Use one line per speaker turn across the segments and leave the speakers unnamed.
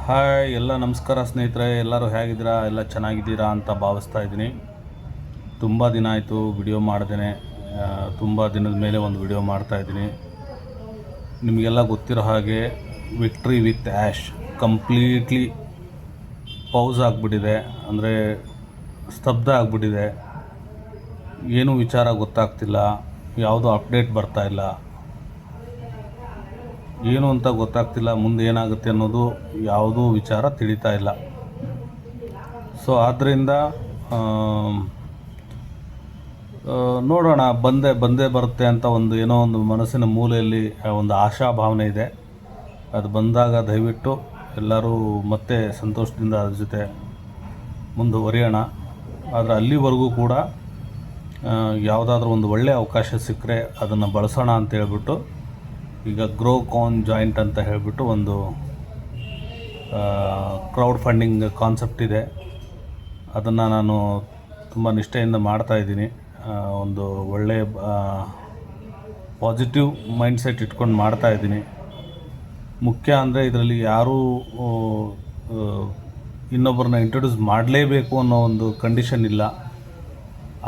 Hi ಎಲ್ಲ ನಮಸ್ಕಾರ ಸ್ನೇಹಿತರೆ, ಎಲ್ಲರೂ ಹೇಗಿದ್ದೀರಾ? ಎಲ್ಲ ಚೆನ್ನಾಗಿದ್ದೀರಾ ಅಂತ ಭಾವಿಸ್ತಾ ಇದ್ದೀನಿ. ತುಂಬ ದಿನ ಆಯಿತು ವಿಡಿಯೋ ಮಾಡ್ದೇನೆ. ತುಂಬ ದಿನದ ಮೇಲೆ ಒಂದು ವಿಡಿಯೋ ಮಾಡ್ತಾಯಿದ್ದೀನಿ. ನಿಮಗೆಲ್ಲ ಗೊತ್ತಿರೋ ಹಾಗೆ victory with ash completely pause ಆಗಿಬಿಟ್ಟಿದೆ, ಅಂದರೆ ಸ್ತಬ್ಧ ಆಗಿಬಿಟ್ಟಿದೆ. ಏನೂ ವಿಚಾರ ಗೊತ್ತಾಗ್ತಿಲ್ಲ, ಯಾವುದೂ ಅಪ್ಡೇಟ್ ಬರ್ತಾಯಿಲ್ಲ, ಏನು ಅಂತ ಗೊತ್ತಾಗ್ತಿಲ್ಲ. ಮುಂದೆ ಏನಾಗುತ್ತೆ ಅನ್ನೋದು ಯಾವುದೂ ವಿಚಾರ ತಿಳಿತಾ ಇಲ್ಲ. ಸೊ ಆದ್ದರಿಂದ ನೋಡೋಣ, ಬಂದೇ ಬರುತ್ತೆ ಅಂತ ಏನೋ ಒಂದು ಮನಸ್ಸಿನ ಮೂಲೆಯಲ್ಲಿ ಒಂದು ಆಶಾಭಾವನೆ ಇದೆ. ಅದು ಬಂದಾಗ ದಯವಿಟ್ಟು ಎಲ್ಲರೂ ಮತ್ತೆ ಸಂತೋಷದಿಂದ ಅದ್ರ ಜೊತೆ ಮುಂದುವರಿಯೋಣ. ಆದರೆ ಅಲ್ಲಿವರೆಗೂ ಕೂಡ ಯಾವುದಾದ್ರೂ ಒಂದು ಒಳ್ಳೆಯ ಅವಕಾಶ ಸಿಕ್ಕರೆ ಅದನ್ನು ಬಳಸೋಣ ಅಂತ ಹೇಳ್ಬಿಟ್ಟು ಈಗ ಗ್ರೋಕಾನ್ ಜಾಯಿಂಟ್ ಅಂತ ಹೇಳಿಬಿಟ್ಟು ಒಂದು ಕ್ರೌಡ್ ಫಂಡಿಂಗ್ ಕಾನ್ಸೆಪ್ಟ್ ಇದೆ. ಅದನ್ನು ನಾನು ತುಂಬ ನಿಷ್ಠೆಯಿಂದ ಮಾಡ್ತಾಯಿದ್ದೀನಿ. ಒಂದು ಒಳ್ಳೆಯ ಪಾಸಿಟಿವ್ ಮೈಂಡ್ಸೆಟ್ ಇಟ್ಕೊಂಡು ಮಾಡ್ತಾಯಿದ್ದೀನಿ. ಮುಖ್ಯ ಅಂದರೆ ಇದರಲ್ಲಿ ಯಾರೂ ಇನ್ನೊಬ್ಬರನ್ನ ಇಂಟ್ರೊಡ್ಯೂಸ್ ಮಾಡಲೇಬೇಕು ಅನ್ನೋ ಒಂದು ಕಂಡೀಷನ್ ಇಲ್ಲ.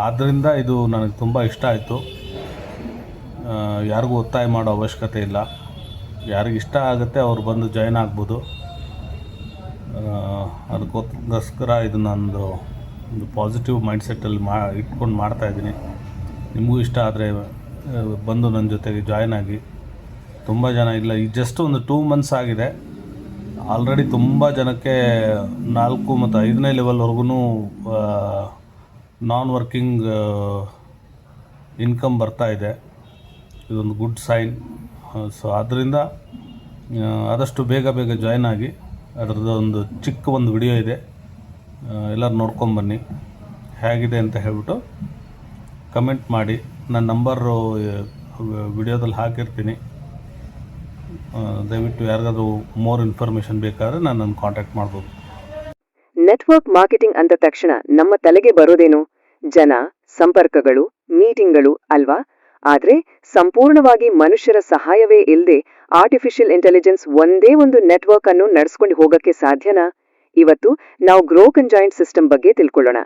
ಆದ್ದರಿಂದ ಇದು ನನಗೆ ತುಂಬ ಇಷ್ಟ ಆಯಿತು. ಯಾರಿಗೂ ಒತ್ತಾಯ ಮಾಡೋ ಅವಶ್ಯಕತೆ ಇಲ್ಲ. ಯಾರಿಗೆ ಇಷ್ಟ ಆಗುತ್ತೆ ಅವ್ರು ಬಂದು ಜಾಯ್ನ್ ಆಗ್ಬೋದು. ಅದಕ್ಕೋಸ್ಕರ ಇದು ಒಂದು ಪಾಸಿಟಿವ್ ಮೈಂಡ್ಸೆಟ್ಟಲ್ಲಿ ಇಟ್ಕೊಂಡು ಮಾಡ್ತಾಯಿದ್ದೀನಿ. ನಿಮಗೂ ಇಷ್ಟ ಆದರೆ ಬಂದು ನನ್ನ ಜೊತೆಗೆ ಜಾಯ್ನ್ ಆಗಿ. ತುಂಬ ಜನ ಇಲ್ಲ, ಈ ಜಸ್ಟ್ ಒಂದು 2 months ಆಗಿದೆ. ಆಲ್ರೆಡಿ ತುಂಬ ಜನಕ್ಕೆ 4 ಮತ್ತು 5ನೇ ಲೆವೆಲ್ವರೆಗೂ ನಾನ್ ವರ್ಕಿಂಗ್ ಇನ್ಕಮ್ ಬರ್ತಾಯಿದೆ. ಇದೊಂದು ಗುಡ್ ಸೈನ್. ಸೊ ಆದ್ದರಿಂದ ಆದಷ್ಟು ಬೇಗ ಜಾಯ್ನ್ ಆಗಿ. ಅದರದ್ದು ಒಂದು ಚಿಕ್ಕ ಒಂದು ವಿಡಿಯೋ ಇದೆ, ಎಲ್ಲರೂ ನೋಡ್ಕೊಂಬನ್ನಿ. ಹೇಗಿದೆ ಅಂತ ಹೇಳ್ಬಿಟ್ಟು ಕಮೆಂಟ್ ಮಾಡಿ. ನನ್ನ ನಂಬರು ವಿಡಿಯೋದಲ್ಲಿ ಹಾಕಿರ್ತೀನಿ. ದಯವಿಟ್ಟು ಯಾರಿಗಾದ್ರೂ ಮೋರ್ ಇನ್ಫಾರ್ಮೇಷನ್ ಬೇಕಾದರೆ ನನ್ನನ್ನು ಕಾಂಟ್ಯಾಕ್ಟ್ ಮಾಡ್ಬೋದು.
ನೆಟ್ವರ್ಕ್ ಮಾರ್ಕೆಟಿಂಗ್ ಅಂದ ತಕ್ಷಣ ನಮ್ಮ ತಲೆಗೆ ಬರೋದೇನು? ಜನ, ಸಂಪರ್ಕಗಳು, ಮೀಟಿಂಗ್ಗಳು ಅಲ್ವಾ? ಆದ್ರೆ ಸಂಪೂರ್ಣವಾಗಿ ಮನುಷ್ಯರ ಸಹಾಯವೇ ಇಲ್ಲದೆ ಆರ್ಟಿಫಿಷಿಯಲ್ ಇಂಟೆಲಿಜೆನ್ಸ್ ಒಂದೇ ಒಂದು ನೆಟ್ವರ್ಕ್ ಅನ್ನು ನಡೆಸ್ಕೊಂಡು ಹೋಗಕ್ಕೆ ಸಾಧ್ಯನಾ? ಇವತ್ತು ನಾವು ಗ್ರೋಕಾನ್ ಜಾಯಿಂಟ್ ಸಿಸ್ಟಮ್ ಬಗ್ಗೆ ತಿಳ್ಕೊಳ್ಳೋಣ.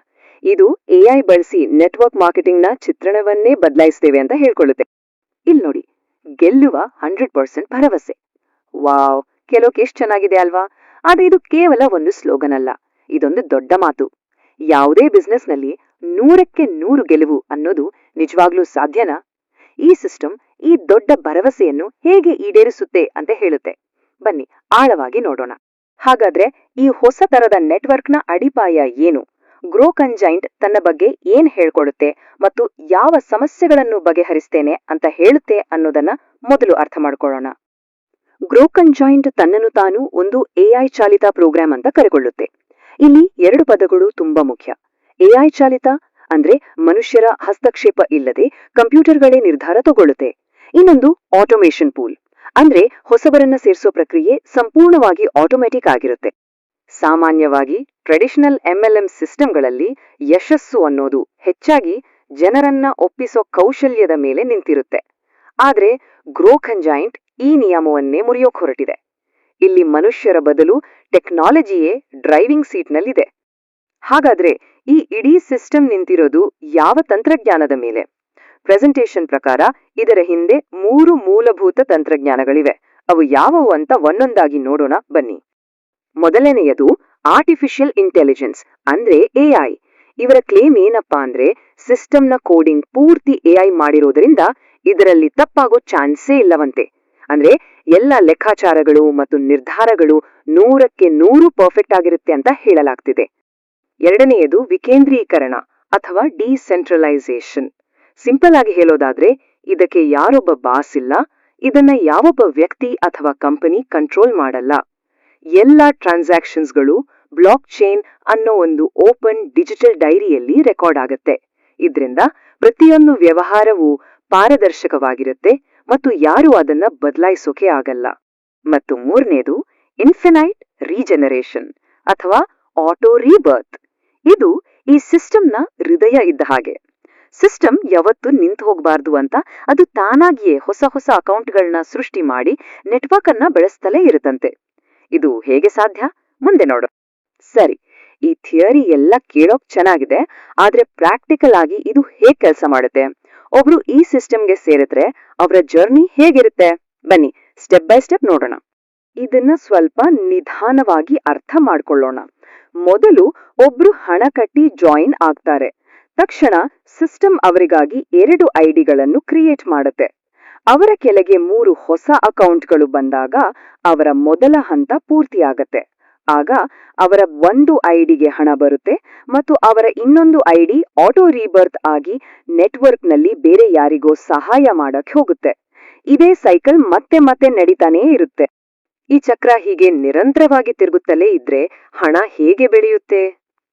ಇದು AI ಬಳಸಿ ನೆಟ್ವರ್ಕ್ ಮಾರ್ಕೆಟಿಂಗ್ನ ಚಿತ್ರಣವನ್ನೇ ಬದಲಾಯಿಸ್ತೇವೆ ಅಂತ ಹೇಳ್ಕೊಳ್ಳುತ್ತೆ. ಇಲ್ಲಿ ನೋಡಿ, ಗೆಲ್ಲುವ 100% ಭರವಸೆ. ವಾವ್, ಕೆಲವಕ್ಕೆ ಎಷ್ಟು ಚೆನ್ನಾಗಿದೆ ಅಲ್ವಾ? ಆದ್ರೆ ಇದು ಕೇವಲ ಒಂದು ಸ್ಲೋಗನ್ ಅಲ್ಲ, ಇದೊಂದು ದೊಡ್ಡ ಮಾತು. ಯಾವುದೇ ಬಿಸ್ನೆಸ್ನಲ್ಲಿ 100ಕ್ಕೆ 100 ಗೆಲುವು ಅನ್ನೋದು ನಿಜವಾಗ್ಲೂ ಸಾಧ್ಯನಾ? ಈ ಸಿಸ್ಟಮ್ ಈ ದೊಡ್ಡ ಭರವಸೆಯನ್ನು ಹೇಗೆ ಈಡೇರಿಸುತ್ತೆ ಅಂತ ಹೇಳುತ್ತೆ. ಬನ್ನಿ ಆಳವಾಗಿ ನೋಡೋಣ. ಹಾಗಾದ್ರೆ ಈ ಹೊಸ ತರದ ನೆಟ್ವರ್ಕ್ನ ಅಡಿಪಾಯ ಏನು? ಗ್ರೋಕಾನ್ ಜಾಯಿಂಟ್ ತನ್ನ ಬಗ್ಗೆ ಏನ್ ಹೇಳ್ಕೊಡುತ್ತೆ ಮತ್ತು ಯಾವ ಸಮಸ್ಯೆಗಳನ್ನು ಬಗೆಹರಿಸ್ತೇನೆ ಅಂತ ಹೇಳುತ್ತೆ ಅನ್ನೋದನ್ನ ಮೊದಲು ಅರ್ಥ ಮಾಡ್ಕೊಳ್ಳೋಣ. ಗ್ರೋಕಾನ್ ಜಾಯಿಂಟ್ ತನ್ನನ್ನು ತಾನು ಒಂದು AI ಚಾಲಿತ ಪ್ರೋಗ್ರಾಂ ಅಂತ ಕರೆಕೊಳ್ಳುತ್ತೆ. ಇಲ್ಲಿ 2 ಪದಗಳು ತುಂಬಾ ಮುಖ್ಯ. AI ಚಾಲಿತ ಅಂದ್ರೆ ಮನುಷ್ಯರ ಹಸ್ತಕ್ಷೇಪ ಇಲ್ಲದೆ ಕಂಪ್ಯೂಟರ್ಗಳೇ ನಿರ್ಧಾರ ತಗೊಳ್ಳುತ್ತೆ. ಇನ್ನೊಂದು ಆಟೋಮೇಷನ್ ಪೂಲ್ ಅಂದ್ರೆ ಹೊಸಬರನ್ನ ಸೇರಿಸೋ ಪ್ರಕ್ರಿಯೆ ಸಂಪೂರ್ಣವಾಗಿ ಆಟೋಮ್ಯಾಟಿಕ್ ಆಗಿರುತ್ತೆ. ಸಾಮಾನ್ಯವಾಗಿ ಟ್ರೆಡಿಷನಲ್ MLM ಸಿಸ್ಟಮ್ಗಳಲ್ಲಿ ಯಶಸ್ಸು ಅನ್ನೋದು ಹೆಚ್ಚಾಗಿ ಜನರನ್ನ ಒಪ್ಪಿಸೋ ಕೌಶಲ್ಯದ ಮೇಲೆ ನಿಂತಿರುತ್ತೆ. ಆದ್ರೆ ಗ್ರೋಕಾನ್ ಜಾಯಿಂಟ್ ಈ ನಿಯಮವನ್ನೇ ಮುರಿಯೋಕ್ ಹೊರಟಿದೆ. ಇಲ್ಲಿ ಮನುಷ್ಯರ ಬದಲು ಟೆಕ್ನಾಲಜಿಯೇ ಡ್ರೈವಿಂಗ್ ಸೀಟ್ನಲ್ಲಿದೆ. ಹಾಗಾದ್ರೆ ಈ ಇಡೀ ಸಿಸ್ಟಮ್ ನಿಂತಿರೋದು ಯಾವ ತಂತ್ರಜ್ಞಾನದ ಮೇಲೆ? ಪ್ರೆಸೆಂಟೇಷನ್ ಪ್ರಕಾರ ಇದರ ಹಿಂದೆ 3 ಮೂಲಭೂತ ತಂತ್ರಜ್ಞಾನಗಳಿವೆ. ಅವು ಯಾವುವು ಅಂತ ಒಂದೊಂದಾಗಿ ನೋಡೋಣ ಬನ್ನಿ. ಮೊದಲನೆಯದು ಆರ್ಟಿಫಿಷಿಯಲ್ ಇಂಟೆಲಿಜೆನ್ಸ್ ಅಂದ್ರೆ AI. ಇವರ ಕ್ಲೇಮ್ ಏನಪ್ಪಾ ಅಂದ್ರೆ ಸಿಸ್ಟಮ್ನ ಕೋಡಿಂಗ್ ಪೂರ್ತಿ AI ಮಾಡಿರೋದ್ರಿಂದ ಇದರಲ್ಲಿ ತಪ್ಪಾಗೋ ಚಾನ್ಸೇ ಇಲ್ಲವಂತೆ. ಅಂದ್ರೆ ಎಲ್ಲ ಲೆಕ್ಕಾಚಾರಗಳು ಮತ್ತು ನಿರ್ಧಾರಗಳು 100ಕ್ಕೆ 100 ಪರ್ಫೆಕ್ಟ್ ಆಗಿರುತ್ತೆ ಅಂತ ಹೇಳಲಾಗ್ತಿದೆ. ಎರಡನೆಯದು ವಿಕೇಂದ್ರೀಕರಣ ಅಥವಾ ಡಿಸೆಂಟ್ರಲೈಸೇಷನ್. ಸಿಂಪಲ್ ಆಗಿ ಹೇಳೋದಾದ್ರೆ ಇದಕ್ಕೆ ಯಾರೊಬ್ಬ ಬಾಸ್ ಇಲ್ಲ, ಇದನ್ನ ಯಾವೊಬ್ಬ ವ್ಯಕ್ತಿ ಅಥವಾ ಕಂಪನಿ ಕಂಟ್ರೋಲ್ ಮಾಡಲ್ಲ. ಎಲ್ಲ ಟ್ರಾನ್ಸಾಕ್ಷನ್ಸ್ಗಳು ಬ್ಲಾಕ್ ಚೈನ್ ಅನ್ನೋ ಒಂದು ಓಪನ್ ಡಿಜಿಟಲ್ ಡೈರಿಯಲ್ಲಿ ರೆಕಾರ್ಡ್ ಆಗತ್ತೆ. ಇದ್ರಿಂದ ಪ್ರತಿಯೊಂದು ವ್ಯವಹಾರವೂ ಪಾರದರ್ಶಕವಾಗಿರುತ್ತೆ ಮತ್ತು ಯಾರೂ ಅದನ್ನ ಬದಲಾಯಿಸೋಕೆ ಆಗಲ್ಲ. ಮತ್ತು ಮೂರನೇದು ಇನ್ಫಿನೈಟ್ ರೀಜನರೇಷನ್ ಅಥವಾ ಆಟೋ ರೀಬರ್ತ್. ಇದು ಈ ಸಿಸ್ಟಮ್ನ ಹೃದಯ ಇದ್ದ ಹಾಗೆ. ಸಿಸ್ಟಮ್ ಯಾವತ್ತೂ ನಿಂತು ಹೋಗಬಾರ್ದು ಅಂತ ಅದು ತಾನಾಗಿಯೇ ಹೊಸ ಅಕೌಂಟ್ಗಳನ್ನ ಸೃಷ್ಟಿ ಮಾಡಿ ನೆಟ್ವರ್ಕ್ ಅನ್ನ ಬೆಳೆಸ್ತಲೇ ಇರುತ್ತಂತೆ. ಇದು ಹೇಗೆ ಸಾಧ್ಯ? ಮುಂದೆ ನೋಡು. ಸರಿ, ಈ ಥಿಯರಿ ಎಲ್ಲ ಕೇಳೋಕ್ ಚೆನ್ನಾಗಿದೆ, ಆದ್ರೆ ಪ್ರಾಕ್ಟಿಕಲ್ ಆಗಿ ಇದು ಹೇಗ್ ಕೆಲಸ ಮಾಡುತ್ತೆ? ಒಬ್ರು ಈ ಸಿಸ್ಟಮ್ಗೆ ಸೇರಿದ್ರೆ ಅವರ ಜರ್ನಿ ಹೇಗಿರುತ್ತೆ? ಬನ್ನಿ ಸ್ಟೆಪ್ ಬೈ ಸ್ಟೆಪ್ ನೋಡೋಣ. ಇದನ್ನ ಸ್ವಲ್ಪ ನಿಧಾನವಾಗಿ ಅರ್ಥ ಮಾಡ್ಕೊಳ್ಳೋಣ. ಮೊದಲು ಒಬ್ರು ಹಣ ಕಟ್ಟಿ ಜಾಯಿನ್ ಆಗ್ತಾರೆ. ತಕ್ಷಣ ಸಿಸ್ಟಮ್ ಅವರಿಗಾಗಿ 2 ಐಡಿಗಳನ್ನು ಕ್ರಿಯೇಟ್ ಮಾಡುತ್ತೆ. ಅವರ ಕೆಳಗೆ 3 ಹೊಸ ಅಕೌಂಟ್ಗಳು ಬಂದಾಗ ಅವರ ಮೊದಲ ಹಂತ ಪೂರ್ತಿಯಾಗತ್ತೆ. ಆಗ ಅವರ ಒಂದು ಐಡಿಗೆ ಹಣ ಬರುತ್ತೆ ಮತ್ತು ಅವರ ಇನ್ನೊಂದು ಐಡಿ ಆಟೋ ರೀಬರ್ತ್ ಆಗಿ ನೆಟ್ವರ್ಕ್ನಲ್ಲಿ ಬೇರೆ ಯಾರಿಗೋ ಸಹಾಯ ಮಾಡಕ್ ಹೋಗುತ್ತೆ. ಇದೇ ಸೈಕಲ್ ಮತ್ತೆ ಮತ್ತೆ ನಡೀತಾನೇ ಇರುತ್ತೆ. ಈ ಚಕ್ರ ಹೀಗೆ ನಿರಂತರವಾಗಿ ತಿರುಗುತ್ತಲೇ ಇದ್ರೆ ಹಣ ಹೇಗೆ ಬೆಳೆಯುತ್ತೆ?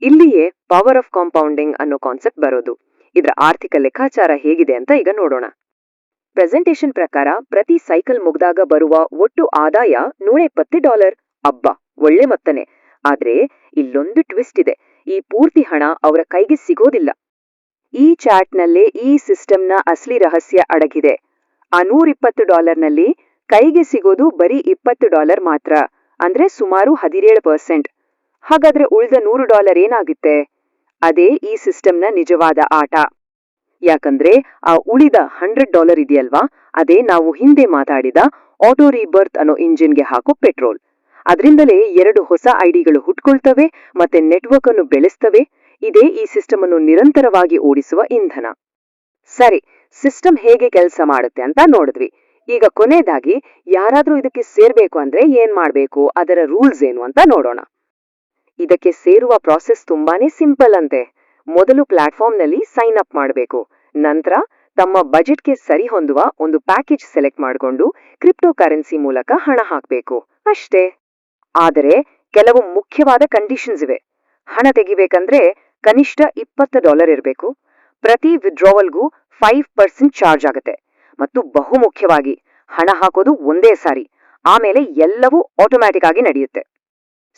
ಇಲ್ಲಿಯೇ ಪವರ್ ಆಫ್ ಕಾಂಪೌಂಡಿಂಗ್ ಅನ್ನೋ ಕಾನ್ಸೆಪ್ಟ್ ಬರೋದು. ಇದರ ಆರ್ಥಿಕ ಲೆಕ್ಕಾಚಾರ ಹೇಗಿದೆ ಅಂತ ಈಗ ನೋಡೋಣ. ಪ್ರೆಸೆಂಟೇಷನ್ ಪ್ರಕಾರ ಪ್ರತಿ ಸೈಕಲ್ ಮುಗ್ದಾಗ ಬರುವ ಒಟ್ಟು ಆದಾಯ $120. ಅಬ್ಬಾ, ಒಳ್ಳೆ ಮೊತ್ತನೇ. ಆದ್ರೆ ಇಲ್ಲೊಂದು ಟ್ವಿಸ್ಟ್ ಇದೆ. ಈ ಪೂರ್ತಿ ಹಣ ಅವರ ಕೈಗೆ ಸಿಗೋದಿಲ್ಲ. ಈ ಚಾರ್ಟ್ನಲ್ಲೇ ಈ ಸಿಸ್ಟಮ್ನ ಅಸಲಿ ರಹಸ್ಯ ಅಡಗಿದೆ. ಆ $120ನಲ್ಲಿ ಕೈಗೆ ಸಿಗೋದು ಬರೀ $20 ಮಾತ್ರ, ಅಂದ್ರೆ ಸುಮಾರು 17%. ಹಾಗಾದ್ರೆ ಉಳಿದ $100 ಏನಾಗುತ್ತೆ? ಅದೇ ಈ ಸಿಸ್ಟಮ್ನ ನಿಜವಾದ ಆಟ. ಯಾಕಂದ್ರೆ ಆ ಉಳಿದ $100 ಇದೆಯಲ್ವಾ, ಅದೇ ನಾವು ಹಿಂದೆ ಮಾತಾಡಿದ ಆಟೋ ರೀಬರ್ತ್ ಅನ್ನೋ ಇಂಜಿನ್ಗೆ ಹಾಕೋ ಪೆಟ್ರೋಲ್. ಅದರಿಂದಲೇ 2 ಹೊಸ ಐಡಿಗಳು ಹುಟ್ಕೊಳ್ತವೆ ಮತ್ತೆ ನೆಟ್ವರ್ಕ್ ಅನ್ನು ಬೆಳೆಸ್ತವೆ. ಇದೇ ಈ ಸಿಸ್ಟಮ್ ಅನ್ನು ನಿರಂತರವಾಗಿ ಓಡಿಸುವ ಇಂಧನ. ಸರಿ, ಸಿಸ್ಟಮ್ ಹೇಗೆ ಕೆಲಸ ಮಾಡುತ್ತೆ ಅಂತ ನೋಡಿದ್ವಿ. ಈಗ ಕೊನೆಯದಾಗಿ ಯಾರಾದ್ರೂ ಇದಕ್ಕೆ ಸೇರ್ಬೇಕು ಅಂದ್ರೆ ಏನ್ ಮಾಡ್ಬೇಕು, ಅದರ ರೂಲ್ಸ್ ಏನು ಅಂತ ನೋಡೋಣ. ಇದಕ್ಕೆ ಸೇರುವ ಪ್ರಾಸೆಸ್ ತುಂಬಾನೇ ಸಿಂಪಲ್ ಅಂತೆ. ಮೊದಲು ಪ್ಲಾಟ್ಫಾರ್ಮ್ನಲ್ಲಿ ಸೈನ್ ಅಪ್ ಮಾಡಬೇಕು. ನಂತರ ತಮ್ಮ ಬಜೆಟ್ಗೆ ಸರಿ ಹೊಂದುವ ಒಂದು ಪ್ಯಾಕೇಜ್ ಸೆಲೆಕ್ಟ್ ಮಾಡಿಕೊಂಡು ಕ್ರಿಪ್ಟೋ ಕರೆನ್ಸಿ ಮೂಲಕ ಹಣ ಹಾಕಬೇಕು. ಅಷ್ಟೇ. ಆದರೆ ಕೆಲವು ಮುಖ್ಯವಾದ ಕಂಡೀಷನ್ಸ್ ಇವೆ. ಹಣ ತೆಗಿಬೇಕಂದ್ರೆ ಕನಿಷ್ಠ $20 ಇರಬೇಕು. ಪ್ರತಿ ವಿಡ್ರಾವಲ್ಗೂ 5% ಚಾರ್ಜ್ ಆಗುತ್ತೆ. ಮತ್ತು ಬಹುಮುಖ್ಯವಾಗಿ ಹಣ ಹಾಕೋದು ಒಂದೇ ಸಾರಿ, ಆಮೇಲೆ ಎಲ್ಲವೂ ಆಟೋಮ್ಯಾಟಿಕ್ ಆಗಿ ನಡೆಯುತ್ತೆ.